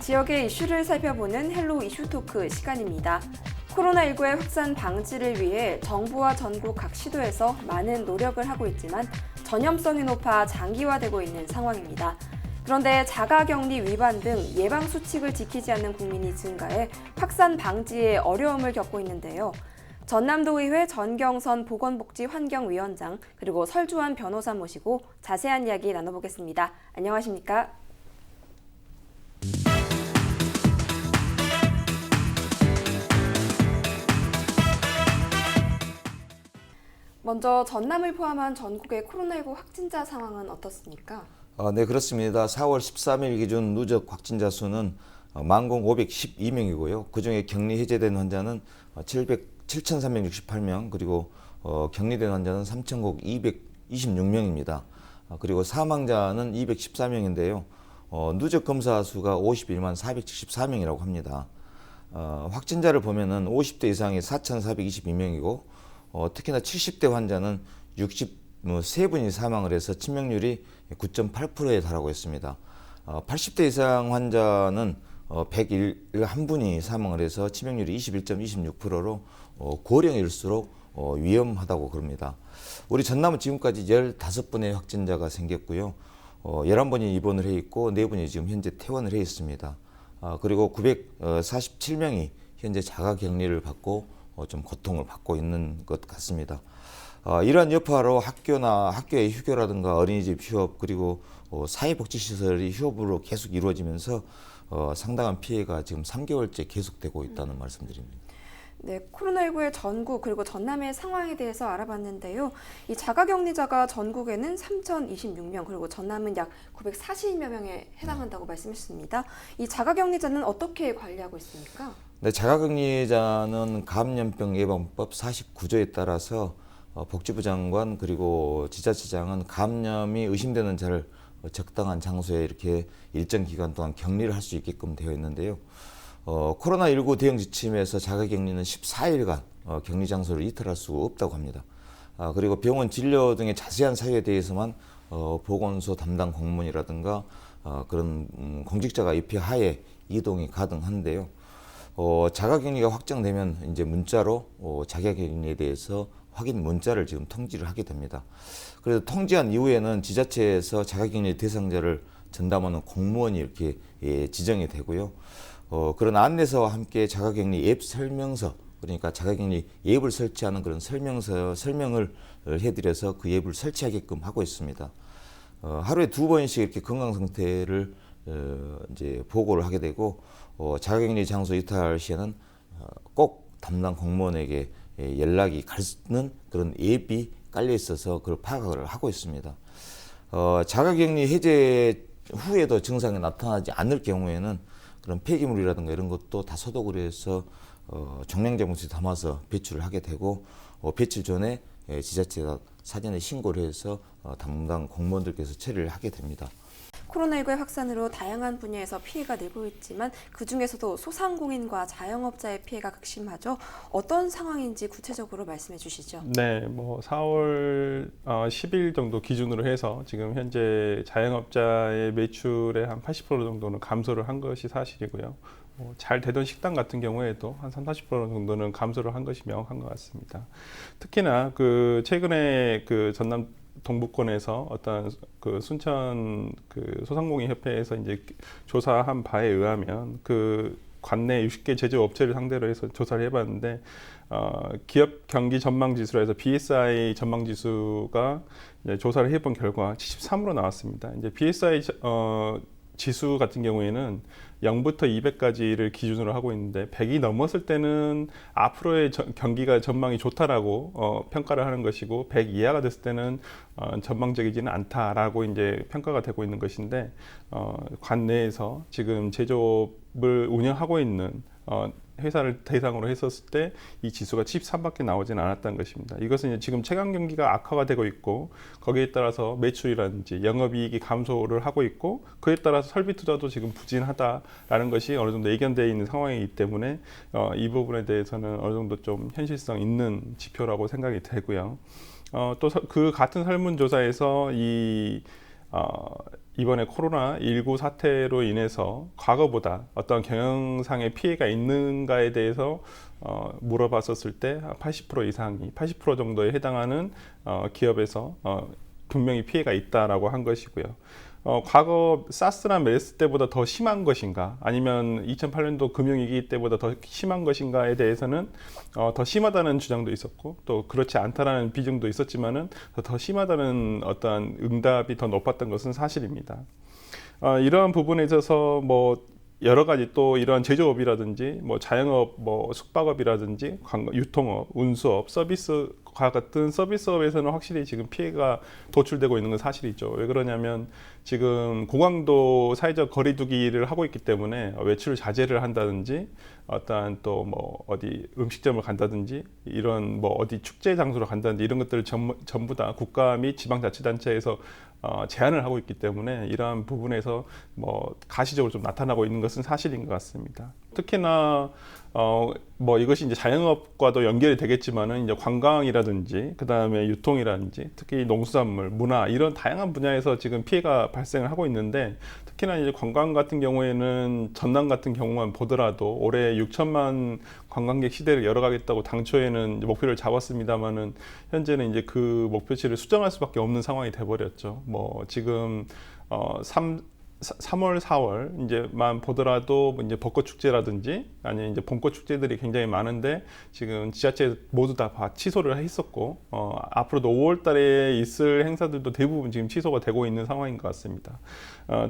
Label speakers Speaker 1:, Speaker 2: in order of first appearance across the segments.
Speaker 1: 지역의 이슈를 살펴보는 헬로 이슈 토크 시간입니다. 코로나19의 확산 방지를 위해 정부와 전국 각 시도에서 많은 노력을 하고 있지만 전염성이 높아 장기화되고 있는 상황입니다. 그런데 자가격리 위반 등 예방 수칙을 지키지 않는 국민이 증가해 확산 방지에 어려움을 겪고 있는데요. 전남도의회 전경선 보건복지환경위원장 그리고 설주환 변호사 모시고 자세한 이야기 나눠보겠습니다. 안녕하십니까? 먼저 전남을 포함한 전국의 코로나19 확진자 상황은 어떻습니까?
Speaker 2: 네, 그렇습니다. 4월 13일 기준 누적 확진자 수는 10,512명이고요. 그중에 격리 해제된 환자는 7,368명, 그리고 격리된 환자는 3,226명입니다. 그리고 사망자는 214명인데요. 누적 검사 수가 51만 474명이라고 합니다. 확진자를 보면은 50대 이상이 4,422명이고, 특히나 70대 환자는 63분이 사망을 해서 치명률이 9.8%에 달하고 있습니다. 80대 이상 환자는 101분이 사망을 해서 치명률이 21.26%로 고령일수록 위험하다고 그럽니다. 우리 전남은 지금까지 15분의 확진자가 생겼고요. 11분이 입원을 해 있고 4분이 지금 현재 퇴원을 해 있습니다. 그리고 947명이 현재 자가격리를 받고 좀 고통을 받고 있는 것 같습니다. 이러한 여파로 학교의 휴교라든가 어린이집 휴업 그리고 사회복지시설이 휴업으로 계속 이루어지면서 상당한 피해가 지금 3개월째 계속되고 있다는 말씀드립니다.
Speaker 1: 네, 코로나19의 전국 그리고 전남의 상황에 대해서 알아봤는데요. 이 자가격리자가 전국에는 3,026명 그리고 전남은 약 940여 명에 해당한다고 말씀하셨습니다. 이 자가격리자는 어떻게 관리하고 있습니까?
Speaker 2: 네, 자가격리자는 감염병 예방법 49조에 따라서 복지부 장관 그리고 지자체장은 감염이 의심되는 자를 적당한 장소에 이렇게 일정 기간 동안 격리를 할 수 있게끔 되어 있는데요. 코로나19 대응 지침에서 자가격리는 14일간 격리 장소를 이탈할 수 없다고 합니다. 그리고 병원 진료 등의 자세한 사유에 대해서만 보건소 담당 공무원이라든가 그런 공직자가 입회 하에 이동이 가능한데요. 자가격리가 확정되면 이제 문자로 자가격리에 대해서 확인 문자를 지금 통지를 하게 됩니다. 그래서 통지한 이후에는 지자체에서 자가격리 대상자를 전담하는 공무원이 이렇게 지정이 되고요. 그런 안내서와 함께 자가격리 앱 설명서, 그러니까 자가격리 앱을 설치하는 그런 설명을 해드려서 그 앱을 설치하게끔 하고 있습니다. 하루에 2번씩 이렇게 건강 상태를 이제 보고를 하게 되고, 자가격리 장소 이탈 시에는 꼭 담당 공무원에게 연락이 가는 그런 앱이 깔려 있어서 그걸 파악을 하고 있습니다. 자가격리 해제 후에도 증상이 나타나지 않을 경우에는 그런 폐기물이라든가 이런 것도 다 소독을 해서 종량제봉투에 담아서 배출을 하게 되고, 배출 전에 지자체가 사전에 신고를 해서 담당 공무원들께서 처리를 하게 됩니다.
Speaker 1: 코로나19의 확산으로 다양한 분야에서 피해가 늘고 있지만 그중에서도 소상공인과 자영업자의 피해가 극심하죠. 어떤 상황인지 구체적으로 말씀해 주시죠.
Speaker 3: 네, 4월 10일 정도 기준으로 해서 지금 현재 자영업자의 매출의 한 80% 정도는 감소를 한 것이 사실이고요. 잘 되던 식당 같은 경우에도 한 30, 40% 정도는 감소를 한 것이 명확한 것 같습니다. 특히나 최근에 전남 동부권에서 어떤 순천 소상공인 협회에서 이제 조사한 바에 의하면 관내 60개 제조업체를 상대로 해서 조사를 해봤는데 기업 경기 전망 지수라 해서 BSI 전망 지수가 조사를 해본 결과 73으로 나왔습니다. 이제 BSI 지수 같은 경우에는 0부터 200까지를 기준으로 하고 있는데 100이 넘었을 때는 앞으로의 경기가 전망이 좋다라고 평가를 하는 것이고 100 이하가 됐을 때는 전망적이지는 않다라고 이제 평가가 되고 있는 것인데 관내에서 지금 제조업을 운영하고 있는 회사를 대상으로 했었을 때 이 지수가 73밖에 나오지는 않았다는 것입니다. 이것은 이제 지금 체감 경기가 악화가 되고 있고 거기에 따라서 매출이라든지 영업이익이 감소를 하고 있고 그에 따라서 설비 투자도 지금 부진하다라는 것이 어느 정도 예견되어 있는 상황이기 때문에 이 부분에 대해서는 어느 정도 좀 현실성 있는 지표라고 생각이 되고요. 또 그 같은 설문조사에서 이번에 코로나19 사태로 인해서 과거보다 어떤 경영상의 피해가 있는가에 대해서 물어봤었을 때 80% 이상이 80% 정도에 해당하는 기업에서 분명히 피해가 있다라고 한 것이고요. 과거 사스나 메르스 때보다 더 심한 것인가, 아니면 2008년도 금융위기 때보다 더 심한 것인가에 대해서는 더 심하다는 주장도 있었고, 또 그렇지 않다라는 비중도 있었지만은 더 심하다는 어떠한 응답이 더 높았던 것은 사실입니다. 이러한 부분에 있어서 뭐 여러 가지 또 이러한 제조업이라든지 뭐 자영업, 뭐 숙박업이라든지 유통업, 운수업, 서비스과 같은 서비스업에서는 확실히 지금 피해가 도출되고 있는 건 사실이죠. 왜 그러냐면 지금 고강도 사회적 거리두기를 하고 있기 때문에 외출 자제를 한다든지 어떠한 또 뭐 어디 음식점을 간다든지 이런 뭐 어디 축제 장소로 간다든지 이런 것들을 전부 다 국가 및 지방자치단체에서 제한을 하고 있기 때문에 이러한 부분에서 뭐 가시적으로 좀 나타나고 있는 것은 사실인 것 같습니다. 특히나 뭐 이것이 이제 자영업과도 연결이 되겠지만은 이제 관광이라든지 그 다음에 유통이라든지 특히 농수산물, 문화 이런 다양한 분야에서 지금 피해가 발생을 하고 있는데, 특히나 이제 관광 같은 경우에는 전남 같은 경우만 보더라도 올해 6천만 관광객 시대를 열어가겠다고 당초에는 목표를 잡았습니다만은 현재는 이제 그 목표치를 수정할 수밖에 없는 상황이 돼버렸죠. 뭐 지금 3월, 4월 이제만 보더라도 이제 벚꽃 축제라든지 아니면 이제 봄꽃 축제들이 굉장히 많은데 지금 지자체 모두 다 취소를 했었고, 앞으로도 5월달에 있을 행사들도 대부분 지금 취소가 되고 있는 상황인 것 같습니다.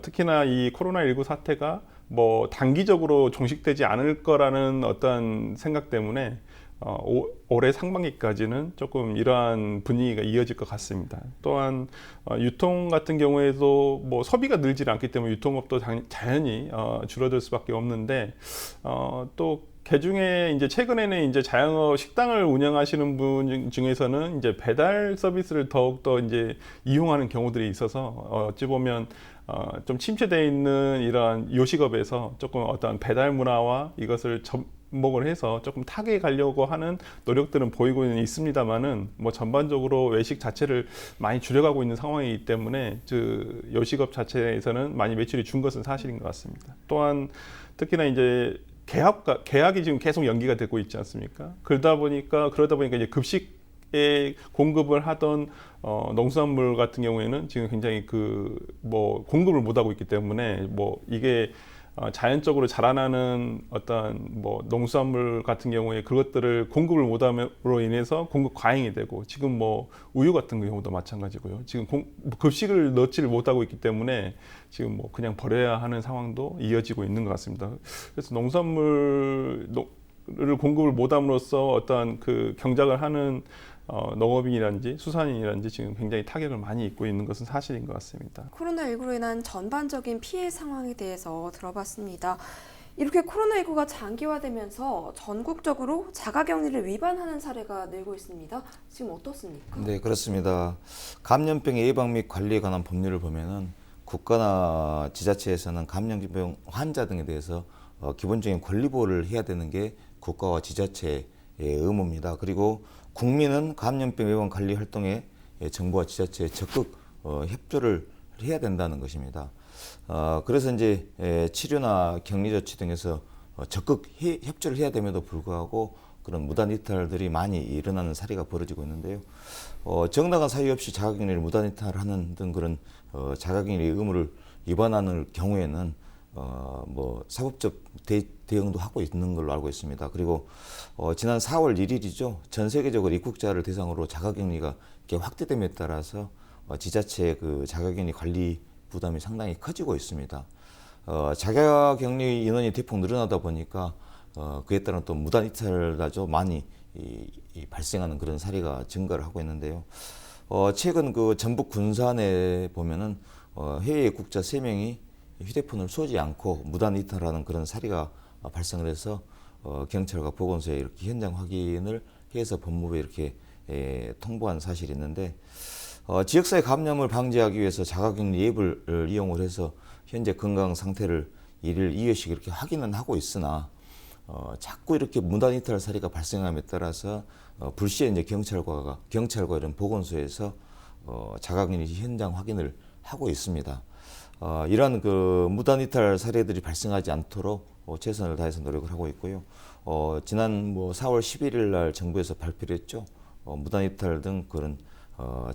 Speaker 3: 특히나 이 코로나19 사태가 뭐 단기적으로 종식되지 않을 거라는 어떤 생각 때문에 올해 상반기까지는 조금 이러한 분위기가 이어질 것 같습니다. 또한 유통 같은 경우에도 뭐 소비가 늘지 않기 때문에 유통업도 자연히 줄어들 수밖에 없는데, 또 개중에 이제 최근에는 이제 자영업 식당을 운영하시는 분 중에서는 이제 배달 서비스를 더욱더 이제 이용하는 경우들이 있어서 어찌 보면 좀 침체되어 있는 이러한 요식업에서 조금 어떤 배달 문화와 이것을 접목을 해서 조금 타개해 가려고 하는 노력들은 보이고는 있습니다만은 뭐 전반적으로 외식 자체를 많이 줄여가고 있는 상황이기 때문에 요식업 자체에서는 많이 매출이 준 것은 사실인 것 같습니다. 또한 특히나 이제 계약이 지금 계속 연기가 되고 있지 않습니까? 그러다 보니까 이제 급식에 공급을 하던 농수산물 같은 경우에는 지금 굉장히 뭐 공급을 못 하고 있기 때문에 뭐 이게 자연적으로 자라나는 어떤 뭐 농수산물 같은 경우에 그것들을 공급을 못함으로 인해서 공급 과잉이 되고, 지금 뭐 우유 같은 경우도 마찬가지고요. 지금 급식을 넣지를 못하고 있기 때문에 지금 뭐 그냥 버려야 하는 상황도 이어지고 있는 것 같습니다. 그래서 농산물을 공급을 못함으로써 어떤 그 경작을 하는 농업인이라든지 수산인이라든지 지금 굉장히 타격을 많이 입고 있는 것은 사실인 것 같습니다.
Speaker 1: 코로나19로 인한 전반적인 피해 상황에 대해서 들어봤습니다. 이렇게 코로나19가 장기화되면서 전국적으로 자가격리를 위반하는 사례가 늘고 있습니다. 지금 어떻습니까?
Speaker 2: 네, 그렇습니다. 감염병 예방 및 관리에 관한 법률을 보면은 국가나 지자체에서는 감염병 환자 등에 대해서 기본적인 권리 보호를 해야 되는 게 국가와 지자체의 의무입니다. 그리고 국민은 감염병 예방 관리 활동에 정부와 지자체에 적극 협조를 해야 된다는 것입니다. 그래서 이제 치료나 격리 조치 등에서 적극 협조를 해야 됨에도 불구하고 그런 무단 이탈들이 많이 일어나는 사례가 벌어지고 있는데요. 정당한 사유 없이 자가격리를 무단 이탈하는 등 그런 자가격리 의무를 위반하는 경우에는 뭐 사법적 대응도 하고 있는 걸로 알고 있습니다. 그리고 지난 4월 1일이죠. 전 세계적으로 입국자를 대상으로 자가격리가 이렇게 확대됨에 따라서 지자체의 그 자가격리 관리 부담이 상당히 커지고 있습니다. 자가격리 인원이 대폭 늘어나다 보니까 그에 따른 또 무단 이탈도 많이 발생하는 그런 사례가 증가를 하고 있는데요. 최근 그 전북 군산에 보면은 해외 입국자 3명이 휴대폰을 쏘지 않고 무단 이탈하는 그런 사례가 발생을 해서 경찰과 보건소에 이렇게 현장 확인을 해서 법무부에 이렇게 통보한 사실이 있는데, 지역사회 감염을 방지하기 위해서 자가격리 앱을 이용을 해서 현재 건강 상태를 1일 2회씩 이렇게 확인은 하고 있으나 자꾸 이렇게 무단 이탈 사례가 발생함에 따라서 불시에 이제 경찰과 이런 보건소에서 자가격리 현장 확인을 하고 있습니다. 이러한 그 무단 이탈 사례들이 발생하지 않도록 최선을 다해서 노력을 하고 있고요. 지난 4월 11일 날 정부에서 발표를 했죠. 무단 이탈 등 그런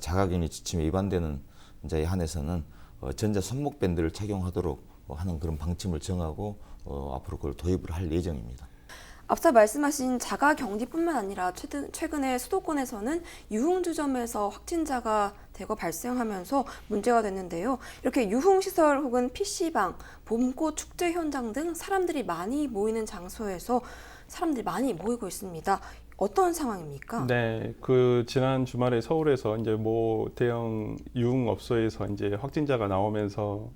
Speaker 2: 자가격리 지침에 위반되는 자에 한해서는 전자 손목 밴드를 착용하도록 하는 그런 방침을 정하고 앞으로 그걸 도입을 할 예정입니다.
Speaker 1: 앞서 말씀하신 자가격리뿐만 아니라 최근에 수도권에서는 유흥주점에서 확진자가 대거 발생하면서 문제가 됐는데요. 이렇게 유흥시설 혹은 PC방, 봄꽃 축제 현장 등 사람들이 많이 모이는 장소에서 사람들이 많이 모이고 있습니다. 어떤 상황입니까?
Speaker 3: 네, 그 지난 주말에 서울에서 이제 대형 유흥업소에서 이제 확진자가 나오면서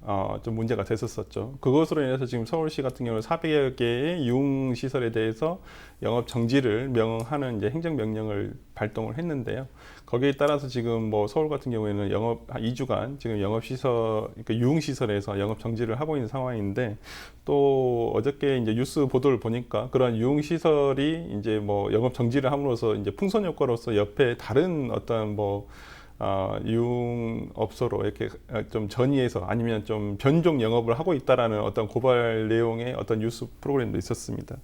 Speaker 3: 좀 문제가 됐었었죠. 그것으로 인해서 지금 서울시 같은 경우는 400여 개의 유흥시설에 대해서 영업 정지를 명하는 이제 행정명령을 발동을 했는데요. 거기에 따라서 지금 서울 같은 경우에는 영업 2주간 지금 영업시설, 그러니까 유흥시설에서 영업 정지를 하고 있는 상황인데, 또 어저께 이제 뉴스 보도를 보니까 그런 유흥시설이 이제 영업 정지를 함으로써 이제 풍선 효과로서 옆에 다른 어떤 유흥업소로 이렇게 좀 전이해서 아니면 좀 변종 영업을 하고 있다라는 어떤 고발 내용의 어떤 뉴스 프로그램도 있었습니다.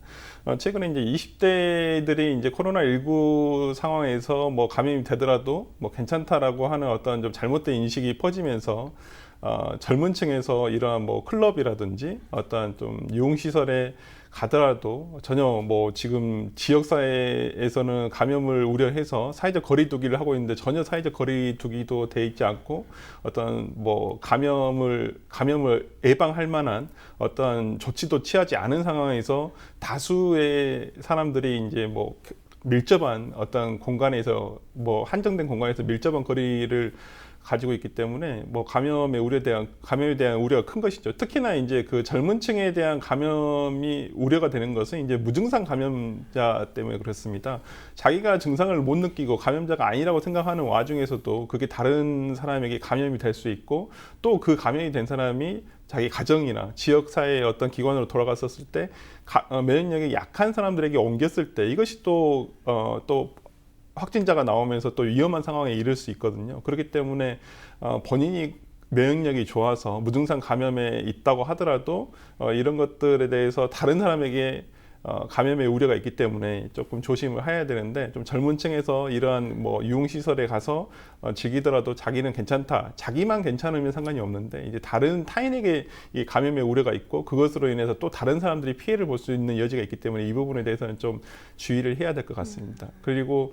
Speaker 3: 최근에 이제 20대들이 이제 코로나19 상황에서 감염이 되더라도 괜찮다라고 하는 어떤 좀 잘못된 인식이 퍼지면서 젊은 층에서 이러한 클럽이라든지 어떤 좀 유흥시설에 가더라도 전혀 지금 지역사회에서는 감염을 우려해서 사회적 거리두기를 하고 있는데 전혀 사회적 거리두기도 돼 있지 않고 어떤 감염을 예방할 만한 어떤 조치도 취하지 않은 상황에서 다수의 사람들이 이제 밀접한 어떤 공간에서 한정된 공간에서 밀접한 거리를 가지고 있기 때문에 감염에 대한 우려가 큰 것이죠. 특히나 이제 그 젊은 층에 대한 감염이 우려가 되는 것은 이제 무증상 감염자 때문에 그렇습니다. 자기가 증상을 못 느끼고 감염자가 아니라고 생각하는 와중에서도 그게 다른 사람에게 감염이 될 수 있고, 또 그 감염이 된 사람이 자기 가정이나 지역 사회의 어떤 기관으로 돌아갔었을 때 면역력이 약한 사람들에게 옮겼을 때 이것이 또 확진자가 나오면서 또 위험한 상황에 이를 수 있거든요. 그렇기 때문에 본인이 면역력이 좋아서 무증상 감염에 있다고 하더라도 이런 것들에 대해서 다른 사람에게 감염의 우려가 있기 때문에 조금 조심을 해야 되는데, 좀 젊은 층에서 이러한 유흥시설에 가서 즐기더라도 자기는 괜찮다, 자기만 괜찮으면 상관이 없는데 이제 다른 타인에게 이 감염의 우려가 있고 그것으로 인해서 또 다른 사람들이 피해를 볼 수 있는 여지가 있기 때문에 이 부분에 대해서는 좀 주의를 해야 될 것 같습니다. 그리고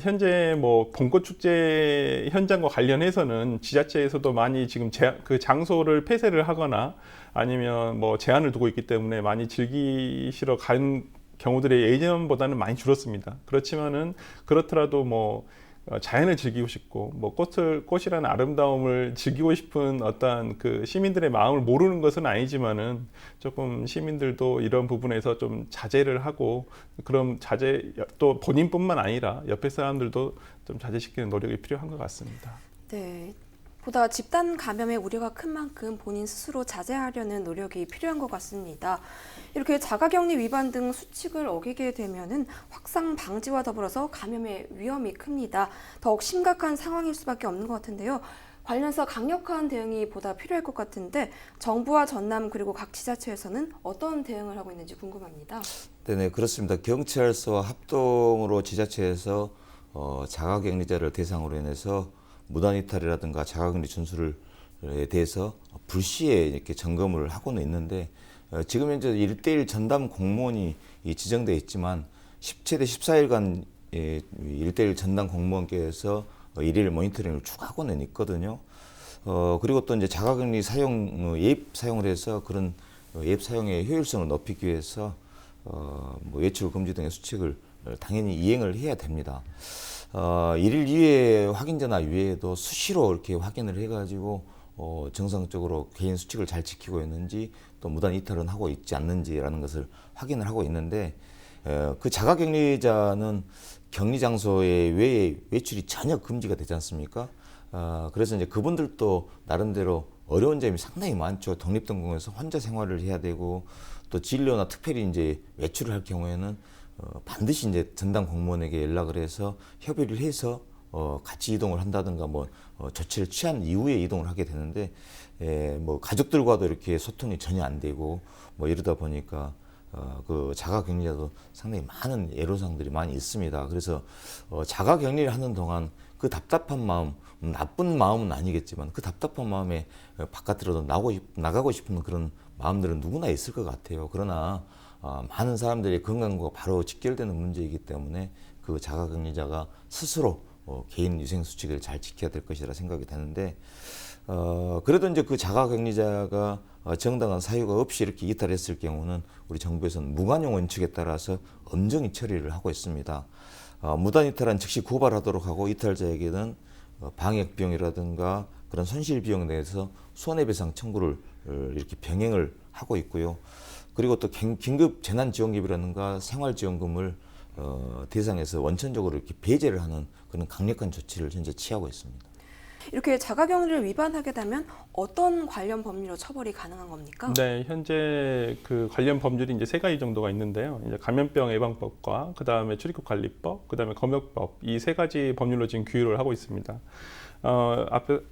Speaker 3: 현재 봄꽃 축제 현장과 관련해서는 지자체에서도 많이 지금 그 장소를 폐쇄를 하거나 아니면 제한을 두고 있기 때문에 많이 즐기시러 간 경우들이 예전보다는 많이 줄었습니다. 그렇지만은 그렇더라도 자연을 즐기고 싶고 꽃이라는 아름다움을 즐기고 싶은 어떤 그 시민들의 마음을 모르는 것은 아니지만은 조금 시민들도 이런 부분에서 좀 자제를 하고, 그럼 또 본인뿐만 아니라 옆에 사람들도 좀 자제시키는 노력이 필요한 것 같습니다.
Speaker 1: 네. 보다 집단 감염의 우려가 큰 만큼 본인 스스로 자제하려는 노력이 필요한 것 같습니다. 이렇게 자가격리 위반 등 수칙을 어기게 되면은 확산 방지와 더불어서 감염의 위험이 큽니다. 더욱 심각한 상황일 수밖에 없는 것 같은데요. 관련해서 강력한 대응이 보다 필요할 것 같은데, 정부와 전남 그리고 각 지자체에서는 어떤 대응을 하고 있는지 궁금합니다.
Speaker 2: 네, 그렇습니다. 경찰서와 합동으로 지자체에서 자가격리자를 대상으로 인해서 무단 이탈이라든가 자가격리 준수에 대해서 불시에 이렇게 점검을 하고는 있는데, 지금 현재 1대1 전담 공무원이 지정되어 있지만 최대 14일간 1대1 전담 공무원께서 일일 모니터링을 쭉 하고는 있거든요. 그리고 또 이제 자가격리 앱 사용을 해서 그런 앱 사용의 효율성을 높이기 위해서 외출 금지 등의 수칙을 당연히 이행을 해야 됩니다. 1일 이외에 확인자나 이외에도 수시로 이렇게 확인을 해가지고 정상적으로 개인 수칙을 잘 지키고 있는지, 또 무단 이탈은 하고 있지 않는지라는 것을 확인을 하고 있는데, 그 자가격리자는 격리 장소에 외에 외출이 전혀 금지가 되지 않습니까? 그래서 이제 그분들도 나름대로 어려운 점이 상당히 많죠. 독립등공에서 혼자 생활을 해야 되고, 또 진료나 특별히 이제 외출을 할 경우에는 반드시 이제 전담 공무원에게 연락을 해서 협의를 해서 같이 이동을 한다든가 조치를 취한 이후에 이동을 하게 되는데, 뭐 가족들과도 이렇게 소통이 전혀 안 되고 뭐 이러다 보니까 그 자가격리자도 상당히 많은 애로사항들이 많이 있습니다. 그래서 자가격리를 하는 동안 그 답답한 마음, 나쁜 마음은 아니겠지만 그 답답한 마음에 바깥으로 나가고 싶은 그런 마음들은 누구나 있을 것 같아요. 그러나 많은 사람들의 건강과 바로 직결되는 문제이기 때문에 그 자가격리자가 스스로 개인 위생 수칙을 잘 지켜야 될 것이라 생각이 되는데 그래도 이제 그 자가격리자가 정당한 사유가 없이 이렇게 이탈했을 경우는 우리 정부에서는 무관용 원칙에 따라서 엄정히 처리를 하고 있습니다. 무단 이탈한 즉시 고발하도록 하고 이탈자에게는 방역 비용이라든가 그런 손실 비용에 대해서 손해배상 청구를 이렇게 병행을 하고 있고요. 그리고 또 긴급 재난지원금이라든가 생활지원금을 대상에서 원천적으로 이렇게 배제를 하는 그런 강력한 조치를 현재 취하고 있습니다.
Speaker 1: 이렇게 자가격리를 위반하게 되면 어떤 관련 법률로 처벌이 가능한 겁니까?
Speaker 3: 네, 현재 그 관련 법률이 이제 3가지 정도가 있는데요. 이제 감염병 예방법과 그다음에 출입국 관리법, 그다음에 검역법 이 3가지 법률로 지금 규율을 하고 있습니다.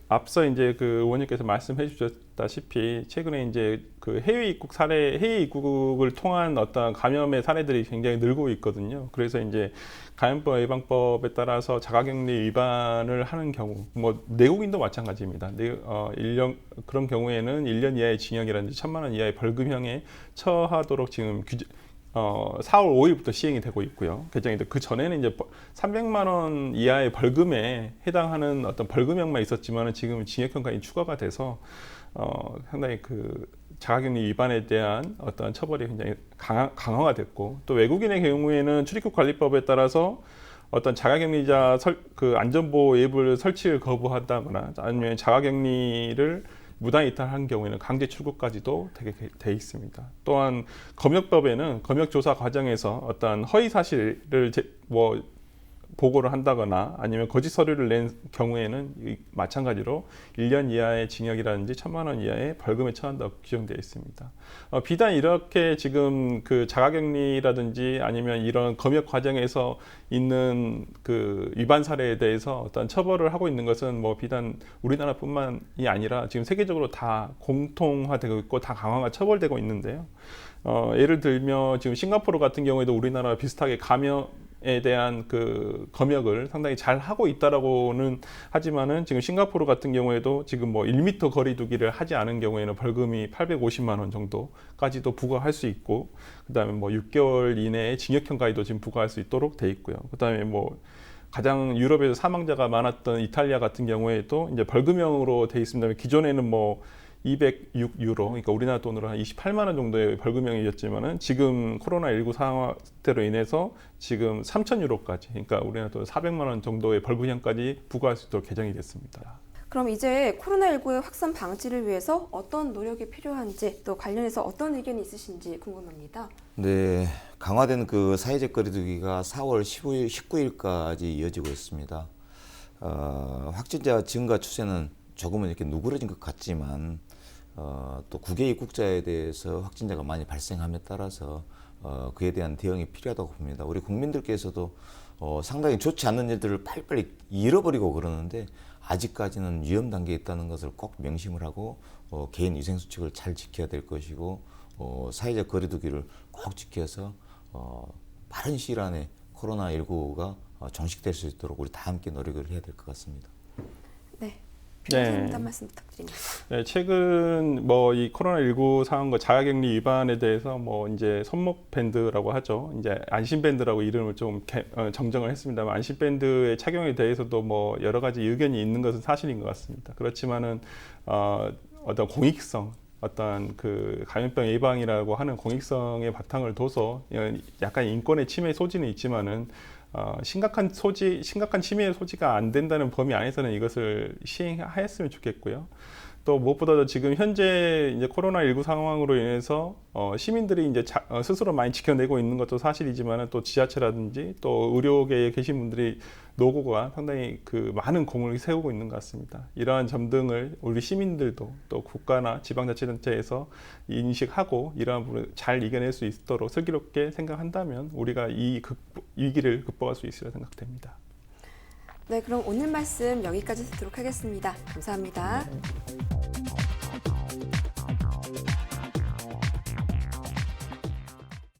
Speaker 3: 앞서 이제 그 의원님께서 말씀해 주셨다시피 최근에 이제 그 해외 입국을 통한 어떤 감염의 사례들이 굉장히 늘고 있거든요. 그래서 이제 감염병 예방법에 따라서 자가격리 위반을 하는 경우, 뭐 내국인도 마찬가지입니다. 그런 경우에는 1년 이하의 징역이라든지 1,000만 원 이하의 벌금형에 처하도록 지금 4월 5일부터 시행이 되고 있고요. 개정이 그 전에는 이제 300만 원 이하의 벌금에 해당하는 어떤 벌금형만 있었지만은 지금은 징역형까지 추가가 돼서 상당히 그 자가격리 위반에 대한 어떤 처벌이 굉장히 강화가 됐고, 또 외국인의 경우에는 출입국 관리법에 따라서 어떤 자가격리자 그 안전보호 앱을 설치를 거부한다거나 아니면 자가격리를 무단 이탈한 경우에는 강제 출국까지도 되게 돼 있습니다. 또한 검역법에는 검역 조사 과정에서 어떤 허위 사실을 보고를 한다거나 아니면 거짓 서류를 낸 경우에는 마찬가지로 1년 이하의 징역이라든지 1,000만 원 이하의 벌금에 처한다고 규정되어 있습니다. 비단 이렇게 지금 그 자가격리라든지 아니면 이런 검역 과정에서 있는 그 위반 사례에 대해서 어떤 처벌을 하고 있는 것은 뭐 비단 우리나라뿐만이 아니라 지금 세계적으로 다 공통화되고 있고 다 강화가 처벌되고 있는데요. 예를 들면 지금 싱가포르 같은 경우에도 우리나라와 비슷하게 감염에 대한 그 검역을 상당히 잘 하고 있다라고는 하지만은 지금 싱가포르 같은 경우에도 지금 뭐 1m 거리두기를 하지 않은 경우에는 벌금이 850만 원 정도까지도 부과할 수 있고, 그다음에 뭐 6개월 이내에 징역형까지도 지금 부과할 수 있도록 돼 있고요. 그다음에 뭐 가장 유럽에서 사망자가 많았던 이탈리아 같은 경우에도 이제 벌금형으로 돼 있습니다. 기존에는 뭐 206유로, 그러니까 우리나라 돈으로 한 28만 원 정도의 벌금형이었지만은 지금 코로나19 상태로 인해서 지금 3,000유로까지, 그러니까 우리나라 돈 400만 원 정도의 벌금형까지 부과할 수 있도록 개정이 됐습니다.
Speaker 1: 그럼 이제 코로나19의 확산 방지를 위해서 어떤 노력이 필요한지, 또 관련해서 어떤 의견이 있으신지 궁금합니다.
Speaker 2: 네, 강화된 그 사회적 거리두기가 4월 19일까지 이어지고 있습니다. 확진자 증가 추세는 조금은 이렇게 누그러진 것 같지만 또 국외 입국자에 대해서 확진자가 많이 발생함에 따라서 그에 대한 대응이 필요하다고 봅니다. 우리 국민들께서도 상당히 좋지 않는 일들을 빨리빨리 잃어버리고 그러는데 아직까지는 위험 단계에 있다는 것을 꼭 명심을 하고 개인 위생 수칙을 잘 지켜야 될 것이고 사회적 거리두기를 꼭 지켜서 빠른 시일 안에 코로나19가 종식될 수 있도록 우리 다 함께 노력을 해야 될 것 같습니다.
Speaker 1: 네. 변호사님 한 말씀 부탁드립니다.
Speaker 3: 네, 최근 뭐 이 코로나19 상황과 자가격리 위반에 대해서 뭐 이제 손목 밴드라고 하죠. 이제 안심밴드라고 이름을 좀 정정을 했습니다만, 안심밴드의 착용에 대해서도 뭐 여러 가지 의견이 있는 것은 사실인 것 같습니다. 그렇지만은 어떤 공익성, 어떤 그 감염병 예방이라고 하는 공익성의 바탕을 둬서 약간 인권의 침해 소지는 있지만은 심각한 침해의 소지가 안 된다는 범위 안에서는 이것을 시행하였으면 좋겠고요. 또 무엇보다도 지금 현재 이제 코로나19 상황으로 인해서 시민들이 이제 스스로 많이 지켜내고 있는 것도 사실이지만 또 지자체라든지 또 의료계에 계신 분들이 노고가 상당히 그 많은 공을 세우고 있는 것 같습니다. 이러한 점 등을 우리 시민들도 또 국가나 지방자치단체에서 인식하고 이러한 부분을 잘 이겨낼 수 있도록 슬기롭게 생각한다면 우리가 이 위기를 극복할 수 있으리라 생각됩니다.
Speaker 1: 네, 그럼 오늘 말씀 여기까지 듣도록 하겠습니다. 감사합니다.